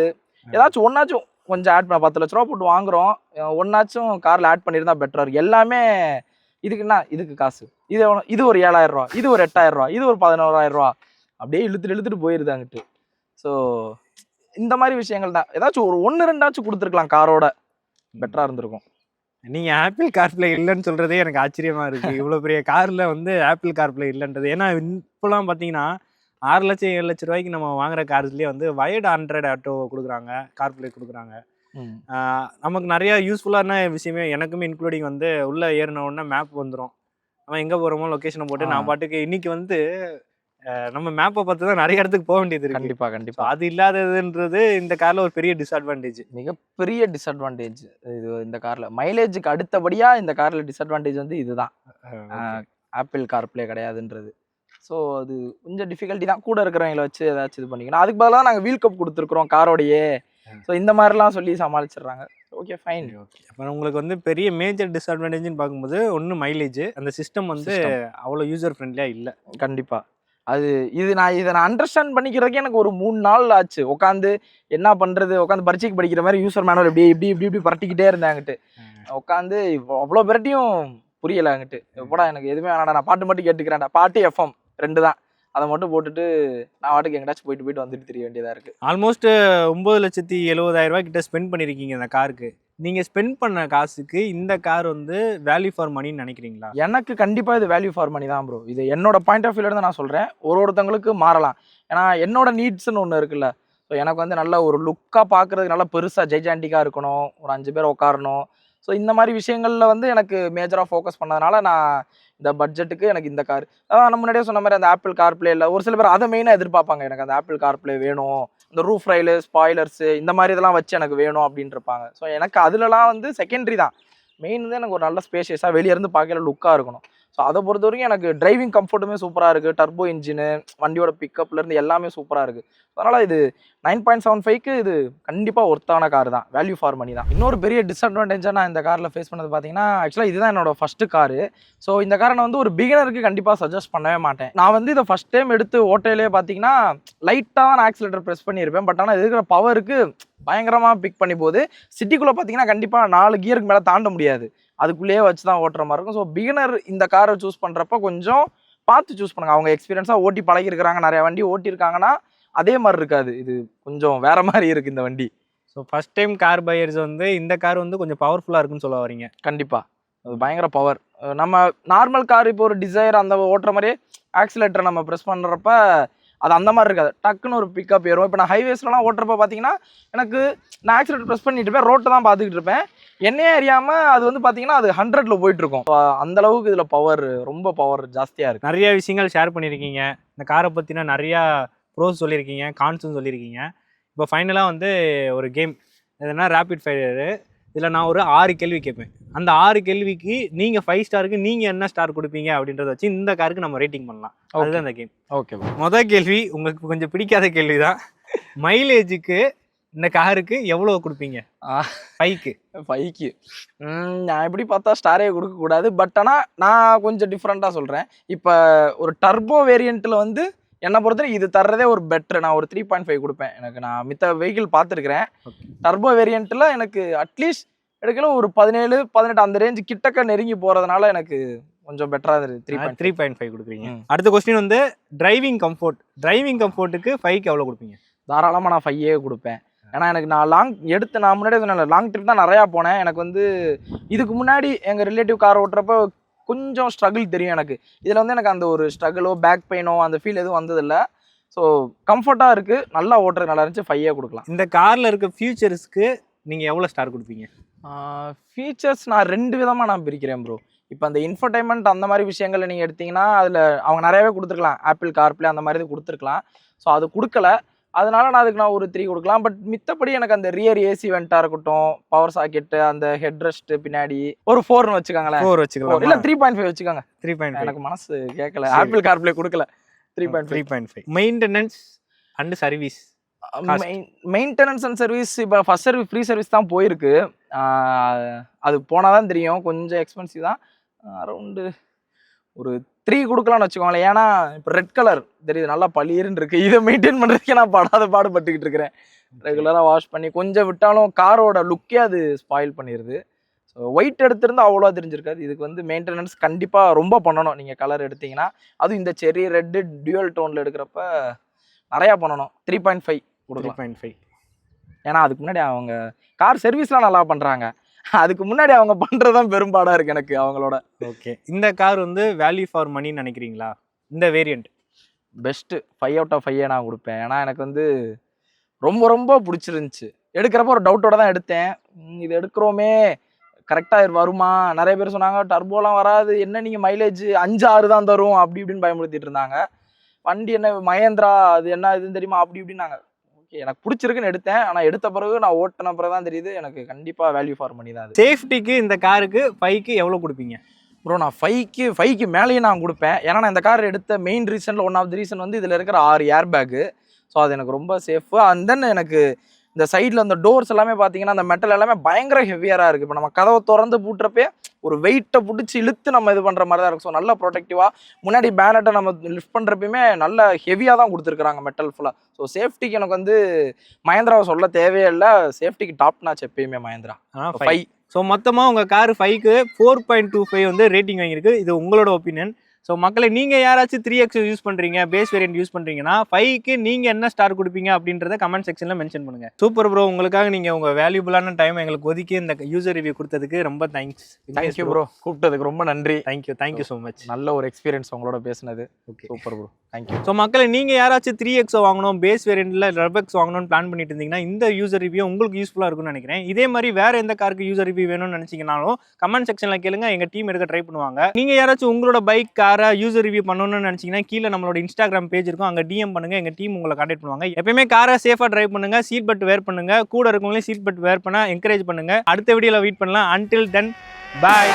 ஏதாச்சும் ஒன்றாச்சும் கொஞ்சம் ஆட் பண்ண 10 லட்ச ரூபா போட்டு வாங்குகிறோம், ஒன்றாச்சும் காரில் ஆட் பண்ணியிருந்தா பெட்டராக இருக்குது. எல்லாமே இதுக்கு காசு, இது ஒரு 7,000 ரூபா, இது ஒரு 8,000 ரூபா, இது ஒரு 11,000 ரூபா, அப்படியே இழுத்துட்டு போயிருது அங்கிட்டு. ஸோ இந்த மாதிரி விஷயங்கள் தான். ஏதாச்சும் ஒரு 1-2 கொடுத்துருக்கலாம், காரோட பெட்டராக இருந்திருக்கும். நீங்கள் ஆப்பிள் கார்ப்ளே இல்லைன்னு சொல்கிறதே எனக்கு ஆச்சரியமாக இருக்குது. இவ்வளோ பெரிய காரில் வந்து ஆப்பிள் கார்ப்ளே இல்லைன்றது. ஏன்னா இப்போலாம் பார்த்தீங்கன்னா 6 லட்சம் 7 லட்ச ரூபாய்க்கு நம்ம வாங்குற கார்ஸ்லேயே வந்து வயர்டு ஆண்ட்ராய்டு ஆட்டோ கொடுக்குறாங்க, கார்ப்ளே கொடுக்குறாங்க. நமக்கு நிறையா யூஸ்ஃபுல்லான விஷயமே, எனக்குமே இன்க்ளூடிங் வந்து உள்ளே ஏறின உடனே மேப் வந்துடும், நம்ம எங்கே போகிறோமோ லொக்கேஷனை போட்டு நான் பாட்டுக்கு. இன்றைக்கி வந்து நம்ம மேப்பை பார்த்து தான் நிறைய இடத்துக்கு போக வேண்டியது இருக்கு. கண்டிப்பாக அது இல்லாததுன்றது இந்த காரில் ஒரு பெரிய டிஸ்அட்வான்டேஜ், மிகப்பெரிய டிஸ்அட்வான்டேஜ். இது இந்த காரில் மைலேஜுக்கு அடுத்தபடியாக இந்த காரில் டிஸ்அட்வான்டேஜ் வந்து இதுதான், ஆப்பிள் கார்ப்ளே கிடையாதுன்றது. ஸோ அது கொஞ்சம் டிஃபிகல்ட்டி தான், கூட இருக்கிறவங்களை வச்சு ஏதாச்சும் இது பண்ணிக்கணும். அதுக்கு பதிலாக நாங்கள் வீல் கப் கொடுத்துருக்குறோம் காரோடையே, ஸோ இந்த மாதிரிலாம் சொல்லி சமாளிச்சிடுறாங்க. Okay fine. ஓகே, அப்புறம் உங்களுக்கு வந்து பெரிய மேஜர் டிஸ்அட்வான்டேஜ்னு பார்க்கும்போது ஒன்று மைலேஜ், அந்த சிஸ்டம் வந்து அவ்வளோ யூசர் ஃப்ரெண்ட்லியாக இல்லை. கண்டிப்பாக அது இதை நான் அண்டர்ஸ்டாண்ட் பண்ணிக்கிறதுக்கே எனக்கு ஒரு 3 நாள் ஆச்சு. உட்காந்து என்ன பண்றது, உட்காந்து பரீட்சைக்கு படிக்கிற மாதிரி யூசர் மேனுவல் இப்படி பரட்டிக்கிட்டே இருந்தேங்கிட்டு. உட்காந்து அவ்வளோ பெரட்டியும் புரியலங்கிட்டு. எப்படா எனக்கு எதுவுமே வேணாடா, நான் பாட்டு மட்டும் கேட்டுக்கிறேன்டா. பாட்டு எஃப்எம் 2 தான். அதை மட்டும் போட்டுட்டு நான் வாட்டுக்கு எங்கேயாச்சும் போயிட்டு வந்துட்டு தெரிய வேண்டியதா இருக்கு. ஆல்மோஸ்ட் 9,70,000 கிட்ட ஸ்பெண்ட் பண்ணிருக்கீங்க இந்த காருக்கு. நீங்க ஸ்பெண்ட் பண்ண காசுக்கு இந்த கார் வந்து வேல்யூ ஃபார் மணின்னு நினைக்கிறீங்களா? எனக்கு கண்டிப்பா இது வேல்யூ ஃபார் மணி தான் ப்ரோ. இது என்னோட பாயிண்ட் ஆஃப் வியூல இருந்து நான் சொல்றேன். ஒருத்தங்களுக்கு மாறலாம். ஏன்னா என்னோட நீட்ஸ்ன்னு ஒன்று இருக்குல்ல. ஸோ எனக்கு வந்து நல்ல ஒரு லுக்காக பார்க்குறதுக்கு நல்லா பெருசாக ஜெய்ஜாண்டிக்காக இருக்கணும், ஒரு 5 பேர் உட்காரணும். ஸோ இந்த மாதிரி விஷயங்களில் வந்து எனக்கு மேஜராக ஃபோக்கஸ் பண்ணதுனால நான் இந்த பட்ஜெட்டுக்கு எனக்கு இந்த கார். நம்ம முன்னாடியே சொன்ன மாதிரி அந்த ஆப்பிள் கார்ப்ளேயில் ஒரு சில பேர் அதை மெயினாக எதிர்பார்ப்பாங்க. எனக்கு அந்த ஆப்பிள் கார்ப்ளே வேணும், இந்த ரூஃப் ரயிலு, ஸ்பாய்லர்ஸு இந்த மாதிரி இதெல்லாம் வச்சு எனக்கு வேணும் அப்படின்னு இருப்பாங்க. ஸோ எனக்கு அதுலலாம் வந்து செகண்டரி தான். மெயின் வந்து எனக்கு ஒரு நல்ல ஸ்பேஷியஸாக வெளியே இருந்து பார்க்கல லுக்காக இருக்கணும். ஸோ அதை பொறுத்த வரைக்கும் எனக்கு டிரைவிங் கம்ஃபர்ட்டுமே சூப்பராக இருக்குது. டர்போ இன்ஜினு, வண்டியோட பிக்கப்லேருந்து எல்லாமே சூப்பராக இருக்குது. அதனால் இது 9.75க்கு இது கண்டிப்பாக ஒர்த்தான கார் தான், வேல்யூ ஃபார் மணி தான். இன்னொரு பெரிய டிஸ்அட்வான்டேஜாக நான் இந்த காரில் ஃபேஸ் பண்ணது பார்த்தீங்கன்னா, ஆக்சுவலாக இதுதான் என்னோட ஃபஸ்ட்டு காரு. ஸோ இந்த காரை நான் வந்து ஒரு பிகினருக்கு கண்டிப்பாக சஜஸ்ட் பண்ணவே மாட்டேன். நான் வந்து இதை ஃபஸ்ட் டைம் எடுத்து ஓட்டையிலே பார்த்தீங்கன்னா லைட்டாக தான் ஆக்சிலேட்டர் ப்ரெஸ் பண்ணியிருப்பேன். பட் ஆனால் இருக்கிற பவருக்கு பயங்கரமாக பிக் பண்ணி போகுது. சிட்டிக்குள்ளே பார்த்தீங்கன்னா கண்டிப்பாக 4 கியருக்கு மேலே தாண்ட முடியாது. அதுக்குள்ளேயே வச்சு தான் ஓட்டுற மாதிரி இருக்கும். ஸோ பிகினர் இந்த காரை சூஸ் பண்ணுறப்ப கொஞ்சம் பார்த்து சூஸ் பண்ணுங்க. அவங்க எக்ஸ்பீரியன்ஸாக ஓட்டி பழகிருக்கிறாங்க, நிறைய வண்டி ஓட்டியிருக்காங்கன்னா அதே மாதிரி இருக்காது. இது கொஞ்சம் வேற மாதிரி இருக்குது இந்த வண்டி. So first time car buyers வந்து இந்த கார் வந்து கொஞ்சம் பவர்ஃபுல்லாக இருக்குன்னு சொல்ல வரீங்க? கண்டிப்பாக அது பயங்கர பவர். நம்ம நார்மல் கார் இப்போ ஒரு டிசைர் அந்த ஓட்டுற மாதிரியே ஆக்சிலேட்டரை நம்ம ப்ரெஸ் பண்ணுறப்ப அது அந்த மாதிரி இருக்காது. டக்குன்னு ஒரு பிக்கப் ஏறும். இப்போ நான் ஹைவேஸ்லாம் ஓட்டுறப்ப பார்த்தீங்கன்னா எனக்கு நான் ஆக்சிலேட்டர் ப்ரெஸ் பண்ணிட்டு இருப்பேன், ரோட்டை தான் பார்த்துக்கிட்டு இருப்பேன். என்னையே அறியாமல் அது வந்து பார்த்தீங்கன்னா அது 100ல் போயிட்டு இருக்கும். அந்த அளவுக்கு இதில் பவர், ரொம்ப பவர் ஜாஸ்தியாக இருக்குது. நிறைய விஷயங்கள் ஷேர் பண்ணியிருக்கீங்க. இந்த காரை பற்றினா நிறையா ப்ரோஸ் சொல்லியிருக்கீங்க, கான்ஸும் சொல்லியிருக்கீங்க. இப்போ ஃபைனலாக வந்து ஒரு கேம் எதுனா ரேபிட் ஃபயரு. இதில் நான் ஒரு 6 கேள்வி கேட்பேன். அந்த 6 கேள்விக்கு நீங்கள் 5 ஸ்டாருக்கு நீங்கள் என்ன ஸ்டார் கொடுப்பீங்க அப்படின்றத வச்சு இந்த காருக்கு நம்ம ரேட்டிங் பண்ணலாம். அதுதான் இந்த கேம். ஓகே. மொதல் கேள்வி உங்களுக்கு கொஞ்சம் பிடிக்காத கேள்வி தான். மைலேஜுக்கு இந்த காருக்கு எவ்வளோ கொடுப்பீங்க? 5க்கு நான் எப்படி பார்த்தா ஸ்டாரே கொடுக்கக்கூடாது. பட் ஆனால் நான் கொஞ்சம் டிஃப்ரெண்ட்டாக சொல்கிறேன். இப்போ ஒரு டர்போ வேரியண்ட்டில் வந்து என்னை பொறுத்தவரை இது தர்றதே ஒரு பெட்ரு. நான் ஒரு 3.5 கொடுப்பேன். எனக்கு நான் மித்த வெஹிக்கிள் பார்த்துருக்கிறேன். டர்போ வேரியண்ட்டில் எனக்கு அட்லீஸ்ட் எடுக்கல ஒரு 17, 18 அந்த ரேஞ்சு கிட்டக்க நெருங்கி போகிறதுனால எனக்கு கொஞ்சம் பெட்டராக இருக்குது. 3.5 கொடுக்குறீங்க. அடுத்த கொஸ்டின் வந்து டிரைவிங் கம்ஃபோர்ட். டிரைவிங் கம்ஃபோர்ட்டுக்கு 5க்கு எவ்வளோ கொடுப்பீங்க? தாராளமாக நான் 5 கொடுப்பேன். ஏன்னா எனக்கு நான் முன்னாடியே சொன்னேன், லாங் ட்ரிப் தான் நிறையா போனேன். எனக்கு வந்து இதுக்கு முன்னாடி எங்கள் ரிலேட்டிவ் கார் ஓட்டுறப்போ கொஞ்சம் ஸ்ட்ரகிள் தெரியும் எனக்கு. இதில் வந்து எனக்கு அந்த ஒரு ஸ்ட்ரகிளோ பேக் பெயினோ அந்த ஃபீல் எதுவும் வந்ததில்லை. ஸோ கம்ஃபர்ட்டாக இருக்குது, நல்லா ஓட்டுறது நல்லா இருந்துச்சு. 5 கொடுக்கலாம். இந்த காரில் இருக்க ஃபியூச்சர்ஸ்க்கு நீங்கள் எவ்வளோ ஸ்டார் கொடுப்பீங்க? ஃபீச்சர்ஸ் நான் 2 விதமாக நான் பிரிக்கிறேன் ப்ரோ. இப்போ அந்த இன்ஃபர்டைன்மெண்ட் அந்த மாதிரி விஷயங்களில் நீங்கள் எடுத்திங்கன்னா அதில் அவங்க நிறையவே கொடுத்துருக்கலாம். ஆப்பிள் கார்ப்ளே அந்த மாதிரி இது கொடுத்துருக்கலாம். ஸோ அது கொடுக்கல. அதனால நான் ஒரு 3 கொடுக்கலாம். பட் மித்தபடி எனக்கு அந்த ரியர் ஏசி வெண்ட்டாக இருக்கட்டும், பவர் சாக்கெட்டு, அந்த ஹெட் ரெஸ்ட் பின்னாடி ஒரு 4ன்னு வச்சுக்காங்களேன். 4 வச்சுக்கலாம். இல்லை 3.5 வச்சுக்காங்க. 3.5 எனக்கு மனசு கேட்கல. ஆப்பிள் கார்ப்ளே கொடுக்கல. 3.5. Maintenance and service. Maintenance and service இப்போ ஃபர்ஸ்ட் சர்வீஸ் ஃப்ரீ சர்வீஸ் தான் போயிருக்கு. அது போனால் தான் தெரியும். கொஞ்சம் எக்ஸ்பென்சிவ் தான். அரௌண்டு ஒரு 3 கொடுக்கலாம்னு வச்சுக்கோங்களேன். ஏன்னா இப்போ ரெட் கலர் தெரியுது, நல்லா பளிர்னு இருக்கு. இதை மெயின்டைன் பண்ணுறதுக்கே நான் பாடுபட்டுக்கிட்டு இருக்கிறேன். ரெகுலராக வாஷ் பண்ணி கொஞ்சம் விட்டாலும் காரோட லுக்கே அது ஸ்பாயில் பண்ணிடுது. ஸோ ஒயிட் எடுத்திருந்தால் அவ்வளோ தெரிஞ்சிருக்காது. இதுக்கு வந்து மெயின்டெனன்ஸ் கண்டிப்பாக ரொம்ப பண்ணணும். நீங்கள் கலர் எடுத்தீங்கன்னா அதுவும் இந்த செரி ரெட்டு டியூவல் டோனில் எடுக்கிறப்ப நிறையா பண்ணணும். 3.5 கொடுக்கலாம். 3.5. ஏன்னா அதுக்கு முன்னாடி அவங்க கார் சர்வீஸ்லாம் நல்லா பண்ணுறாங்க. அதுக்கு முன்னாடி அவங்க பண்ணுறதான் பெரும்பாடாக இருக்குது எனக்கு அவங்களோட. ஓகே. இந்த கார் வந்து வேல்யூ ஃபார் மணின்னு நினைக்கிறீங்களா? இந்த வேரியண்ட் பெஸ்ட்டு 5 out of 5 நான் கொடுப்பேன். ஏன்னா எனக்கு வந்து ரொம்ப ரொம்ப பிடிச்சிருந்துச்சி. எடுக்கிறப்ப ஒரு டவுட்டோட தான் எடுத்தேன். இது எடுக்கிறோமே கரெக்டாக வருமா? நிறைய பேர் சொன்னாங்க டர்போலாம் வராது, என்ன நீங்கள் மைலேஜ் 5-6 தான் தரும் அப்படி இப்படின்னு பயமுறுத்திட்டு இருந்தாங்க. வண்டி என்ன மகேந்திரா, அது என்ன இதுன்னு தெரியுமா அப்படி இப்படின்னாங்க. ஓகே, எனக்கு பிடிச்சிருக்குன்னு எடுத்தேன். ஆனால் எடுத்த பிறகு நான் ஓட்டின பிறகு தான் தெரியுது எனக்கு கண்டிப்பாக வேல்யூ ஃபார் மணி தான். சேஃப்டிக்கு இந்த காருக்கு 5க்கு எவ்வளோ கொடுப்பீங்க? ப்ரோ நான் 5க்கு மேலேயே நான் கொடுப்பேன். ஏன்னா நான் இந்த கார் எடுத்த மெயின் ரீசனில் ஒன் ஆஃப் தி ரீசன் வந்து இதில் இருக்கிற 6 ஏர் பேக்கு. ஸோ அது எனக்கு ரொம்ப சேஃபு. அண்ட் தென் எனக்கு இந்த சைடில் அந்த டோர்ஸ் எல்லாமே பார்த்தீங்கன்னா அந்த மெட்டல் எல்லாமே பயங்கர ஹெவியராக இருக்குது. இப்போ நம்ம கதவை திறந்து பூட்டுறப்பே ஒரு வெயிட்டை பிடிச்சி இழுத்து நம்ம இது பண்ணுற மாதிரி தான் இருக்கும். ஸோ நல்ல ப்ரொடெக்டிவாக முன்னாடி பேனட்டை நம்ம லிஃப்ட் பண்ணுறப்பயுமே நல்ல ஹெவியாக தான் கொடுத்துருக்குறாங்க மெட்டல் ஃபுல்லாக. ஸோ சேஃப்டிக்கு எனக்கு வந்து மஹேந்திராவை சொல்ல தேவையே இல்லை, சேஃப்டிக்கு டாப் நாச் எப்பயுமே மஹேந்திரா 5. ஸோ மொத்தமாக உங்கள் கார் 5க்கு 4.25 வந்து ரேட்டிங் வாங்கியிருக்கு. இது உங்களோட ஒப்பீனியன். ஸோ மக்களை நீங்கள் யாராச்சும் 3X யூஸ் பண்ணுறீங்க, பேஸ் வேரியன்ட் யூஸ் பண்ணுறீங்கன்னா 5க்கு நீங்கள் என்ன ஸ்டார் கொடுப்பீங்க அப்படின்றத கமெண்ட் செக்ஷனில் மென்ஷன் பண்ணுங்கள். சூப்பர் ப்ரோ, உங்களுக்காக நீங்கள் உங்கள் வேல்யூபிளான டைம் எங்களுக்கு ஒதுக்கி இந்த யூசர் ரிவ்யூ கொடுத்ததுக்கு ரொம்ப தேங்க்ஸ். தேங்க்யூ ப்ரோ, கூப்பிட்டதுக்கு ரொம்ப நன்றி. Thank you so much. நல்ல ஒரு எக்ஸ்பீரியன்ஸ் உங்களோட பேசுனது. Okay, super bro, thank you. So மக்களை நீங்கள் யாராச்சும் 3X வாங்கணும், பேஸ் வேரியண்ட்டில் ரெபெக்ஸ் வாங்கணும்னு பிளான் பண்ணிட்டு இருந்தீங்கன்னா இந்த யூசர் ரிவ்யூ உங்களுக்கு யூஸ்ஃபுல்லாக இருக்கும்னு நினைக்கிறேன். இதே மாதிரி வேறு எந்த காருக்கு யூசர் ரிவ்யூ வேணும்னு நினச்சிங்கனாலும் கமெண்ட் செக்ஷனில் கேளுங்க, எங்கள் டீம் எடுக்க ட்ரை பண்ணுவாங்க. நீங்கள் யாராச்சும் உங்களோட பைக் காரை யூசர் ரிவ்யூ பண்ணணும்னு நினச்சிங்கன்னா கீழே நம்மளோட இன்ஸ்டாகிராம் பேஜ் இருக்கும், அங்கே டிஎம் பண்ணுங்கள், எங்கள் டீம் உங்களை கான்டாக்ட் பண்ணுவாங்க. எப்பயுமே காரை சேஃபாக ட்ரைவ் பண்ணுங்கள், சீட் பெல்ட் வேர் பண்ணுங்கள், கூட இருக்கவங்களே சீட் பெல்ட் வேர் பண்ண என்கரேஜ் பண்ணுங்கள். அடுத்த வீடியோவில் வெயிட் பண்ணலாம். அன்டில் தென், பாய்.